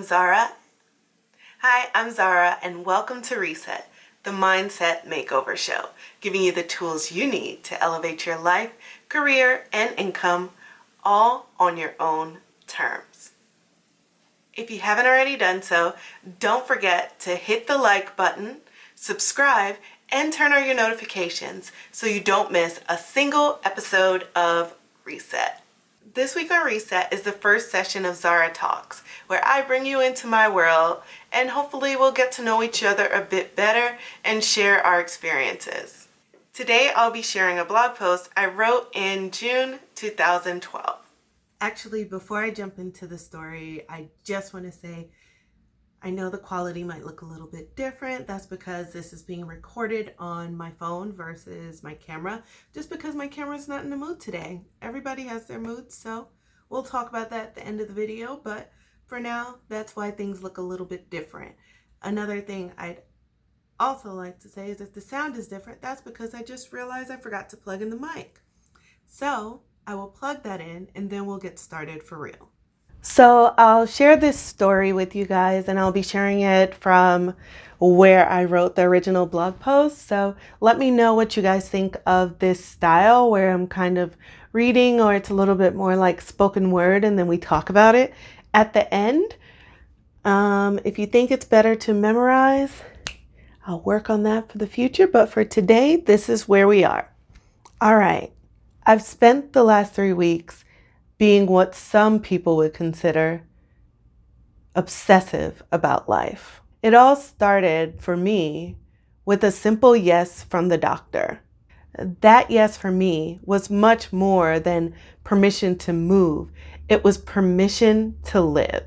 Zahra. Hi, I'm Zahra, and welcome to Reset, the Mindset Makeover Show, giving you the tools you need to elevate your life, career, and income, all on your own terms. If you haven't already done so, don't forget to hit the like button, subscribe, and turn on your notifications so you don't miss a single episode of Reset. This week on Reset is the first session of Zahra Talks, where I bring you into my world and hopefully we'll get to know each other a bit better and share our experiences. Today I'll be sharing a blog post I wrote in June 2012. Actually, before I jump into the story, I just want to say I know the quality might look a little bit different. That's because this is being recorded on my phone versus my camera, just because my camera's not in the mood today. Everybody has their moods, so we'll talk about that at the end of the video, but for now, that's why things look a little bit different. Another thing I'd also like to say is if the sound is different, that's because I just realized I forgot to plug in the mic. So I will plug that in and then we'll get started for real. So I'll share this story with you guys and I'll be sharing it from where I wrote the original blog post. So let me know what you guys think of this style where I'm kind of reading, or it's a little bit more like spoken word and then we talk about it at the end. If you think it's better to memorize, I'll work on that for the future. But for today, this is where we are. All right. I've spent the last 3 weeks being what some people would consider obsessive about life. It all started for me with a simple yes from the doctor. That yes for me was much more than permission to move. It was permission to live.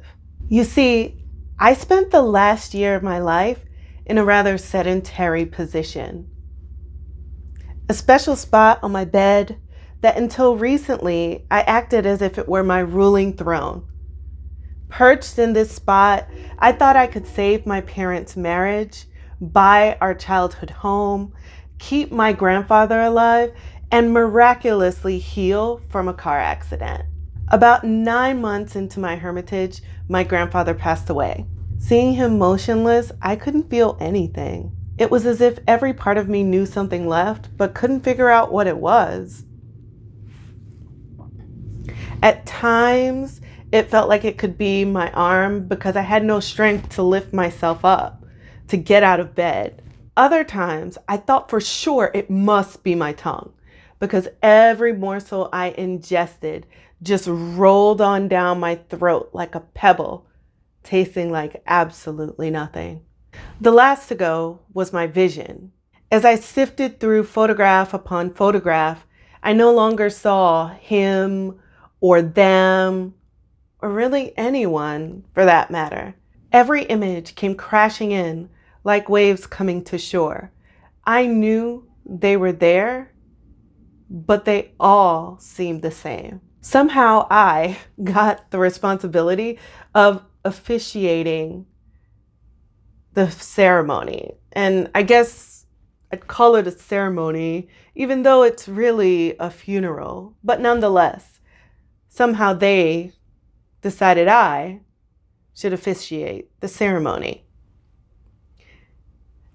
You see, I spent the last year of my life in a rather sedentary position. A special spot on my bed that until recently I acted as if it were my ruling throne. Perched in this spot, I thought I could save my parents' marriage, buy our childhood home, keep my grandfather alive, and miraculously heal from a car accident. About 9 months into my hermitage, my grandfather passed away. Seeing him motionless, I couldn't feel anything. It was as if every part of me knew something left, but couldn't figure out what it was. At times, it felt like it could be my arm because I had no strength to lift myself up, to get out of bed. Other times, I thought for sure it must be my tongue because every morsel I ingested just rolled on down my throat like a pebble, tasting like absolutely nothing. The last to go was my vision. As I sifted through photograph upon photograph, I no longer saw him or them, or really anyone for that matter. Every image came crashing in like waves coming to shore. I knew they were there, but they all seemed the same. Somehow I got the responsibility of officiating the ceremony. And I guess I'd call it a ceremony, even though it's really a funeral. But nonetheless, somehow they decided I should officiate the ceremony.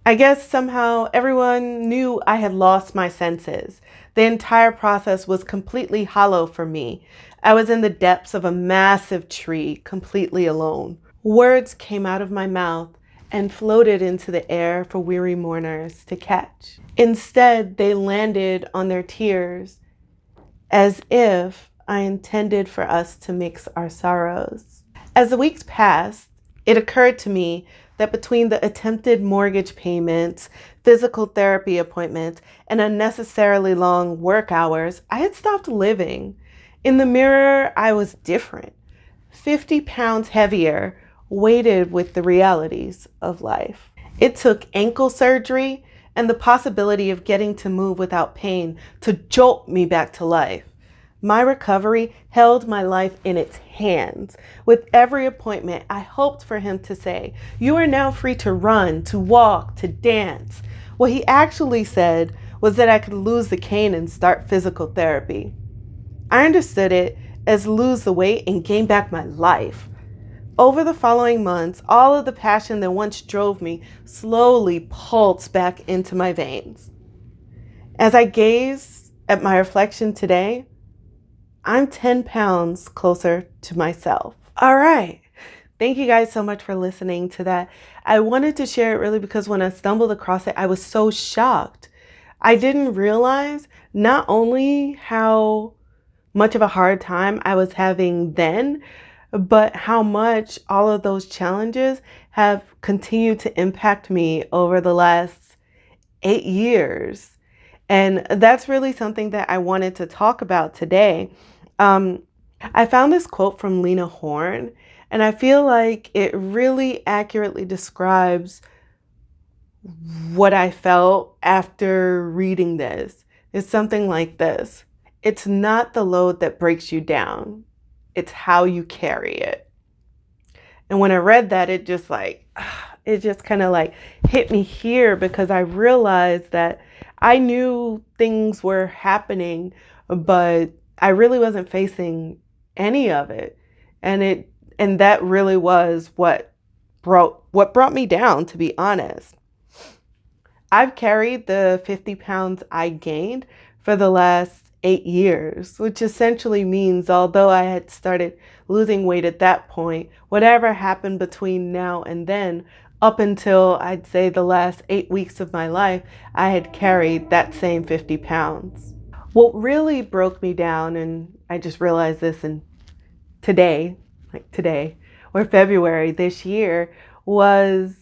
I guess somehow everyone knew I had lost my senses. The entire process was completely hollow for me. I was in the depths of a massive tree, completely alone. Words came out of my mouth and floated into the air for weary mourners to catch. Instead, they landed on their tears as if I intended for us to mix our sorrows. As the weeks passed, it occurred to me that between the attempted mortgage payments, physical therapy appointments, and unnecessarily long work hours, I had stopped living. In the mirror, I was different. 50 pounds heavier, weighted with the realities of life. It took ankle surgery and the possibility of getting to move without pain to jolt me back to life. My recovery held my life in its hands. With every appointment, I hoped for him to say, "You are now free to run, to walk, to dance." What he actually said was that I could lose the cane and start physical therapy. I understood it as lose the weight and gain back my life. Over the following months, all of the passion that once drove me slowly pulsed back into my veins. As I gaze at my reflection today, I'm 10 pounds closer to myself. All right. Thank you guys so much for listening to that. I wanted to share it really because when I stumbled across it, I was so shocked. I didn't realize not only how much of a hard time I was having then, but how much all of those challenges have continued to impact me over the last 8 years. And that's really something that I wanted to talk about today. I found this quote from Lena Horne, and I feel like it really accurately describes what I felt after reading this. It's something like this: it's not the load that breaks you down, it's how you carry it. And when I read that, it just kind of like hit me here, because I realized that I knew things were happening, but I really wasn't facing any of it. And that really was what brought me down, to be honest. I've carried the 50 pounds I gained for the last 8 years, which essentially means although I had started losing weight at that point, whatever happened between now and then, up until I'd say the last 8 weeks of my life, I had carried that same 50 pounds. What really broke me down, and I just realized this in today or February this year, was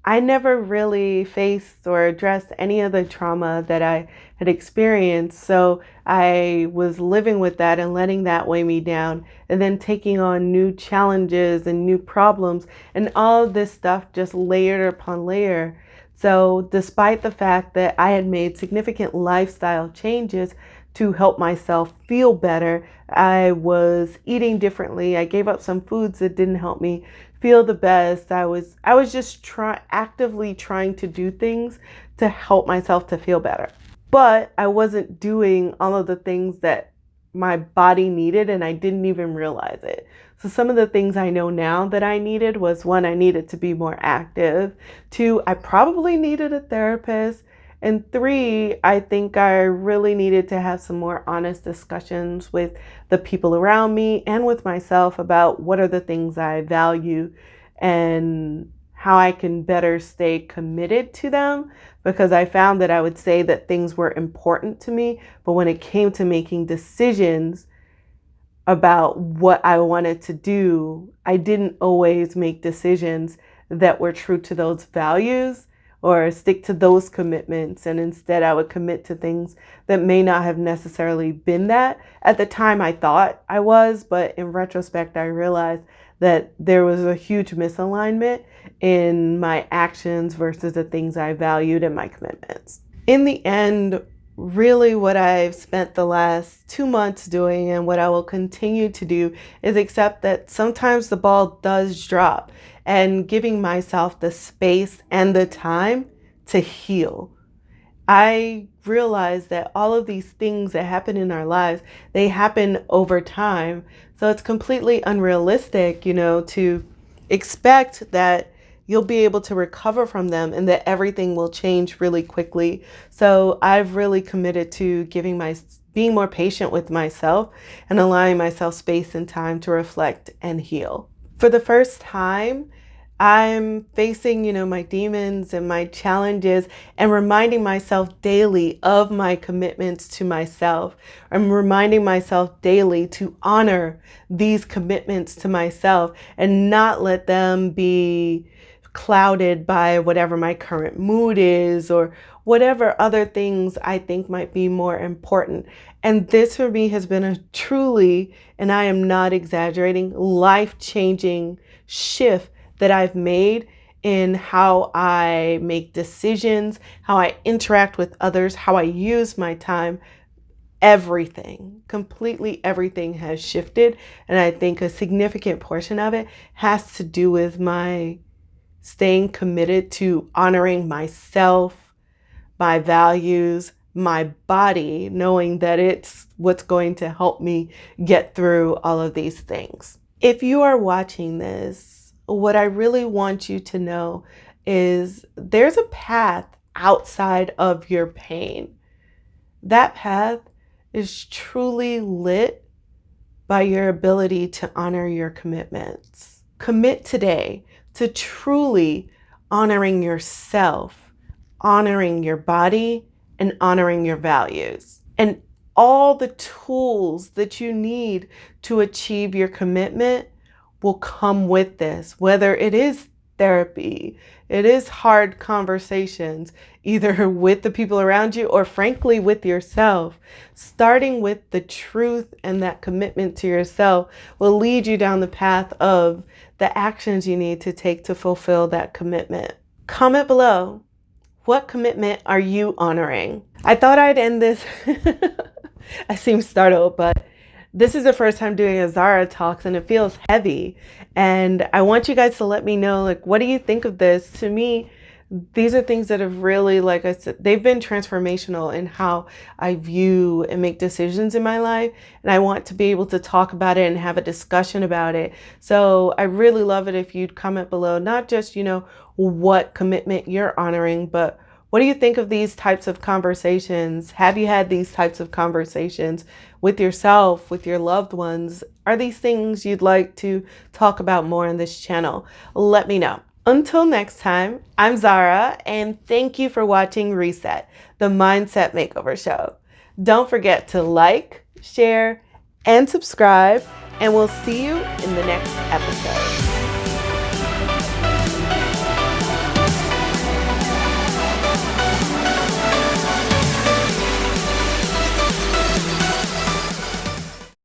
I never really faced or addressed any of the trauma that I had experienced. So I was living with that and letting that weigh me down, and then taking on new challenges and new problems, and all of this stuff just layered upon layer. So despite the fact that I had made significant lifestyle changes to help myself feel better, I was eating differently. I gave up some foods that didn't help me feel the best. I was just actively trying to do things to help myself to feel better. But I wasn't doing all of the things that my body needed, and I didn't even realize it. So some of the things I know now that I needed was: one, I needed to be more active. Two, I probably needed a therapist. And three, I think I really needed to have some more honest discussions with the people around me and with myself about what are the things I value and how I can better stay committed to them. Because I found that I would say that things were important to me, but when it came to making decisions about what I wanted to do, I didn't always make decisions that were true to those values or stick to those commitments. And instead, I would commit to things that may not have necessarily been that. At the time, I thought I was, but in retrospect, I realized that there was a huge misalignment in my actions versus the things I valued and my commitments. In the end, really what I've spent the last 2 months doing, and what I will continue to do, is accept that sometimes the ball does drop, and giving myself the space and the time to heal. I realize that all of these things that happen in our lives, they happen over time. So it's completely unrealistic, to expect that you'll be able to recover from them and that everything will change really quickly. So I've really committed to being more patient with myself and allowing myself space and time to reflect and heal. For the first time, I'm facing, my demons and my challenges, and reminding myself daily of my commitments to myself. I'm reminding myself daily to honor these commitments to myself and not let them be clouded by whatever my current mood is or whatever other things I think might be more important. And this for me has been a truly, and I am not exaggerating, life-changing shift that I've made in how I make decisions, how I interact with others, how I use my time. Everything, completely everything has shifted. And I think a significant portion of it has to do with my staying committed to honoring myself, my values, my body, knowing that it's what's going to help me get through all of these things. If you are watching this, what I really want you to know is there's a path outside of your pain. That path is truly lit by your ability to honor your commitments. Commit today to truly honoring yourself, honoring your body, and honoring your values. And all the tools that you need to achieve your commitment will come with this, whether it is therapy, it is hard conversations, either with the people around you or frankly with yourself. Starting with the truth and that commitment to yourself will lead you down the path of the actions you need to take to fulfill that commitment. Comment below. What commitment are you honoring? I thought I'd end this. I seem startled, but this is the first time doing a Zahra Talks and it feels heavy. And I want you guys to let me know, like, what do you think of this? To me, these are things that have really, like I said, they've been transformational in how I view and make decisions in my life. And I want to be able to talk about it and have a discussion about it. So I really love it if you'd comment below, not just, what commitment you're honoring, but what do you think of these types of conversations? Have you had these types of conversations with yourself, with your loved ones? Are these things you'd like to talk about more on this channel? Let me know. Until next time, I'm Zahra, and thank you for watching Reset, the Mindset Makeover Show. Don't forget to like, share, and subscribe, and we'll see you in the next episode.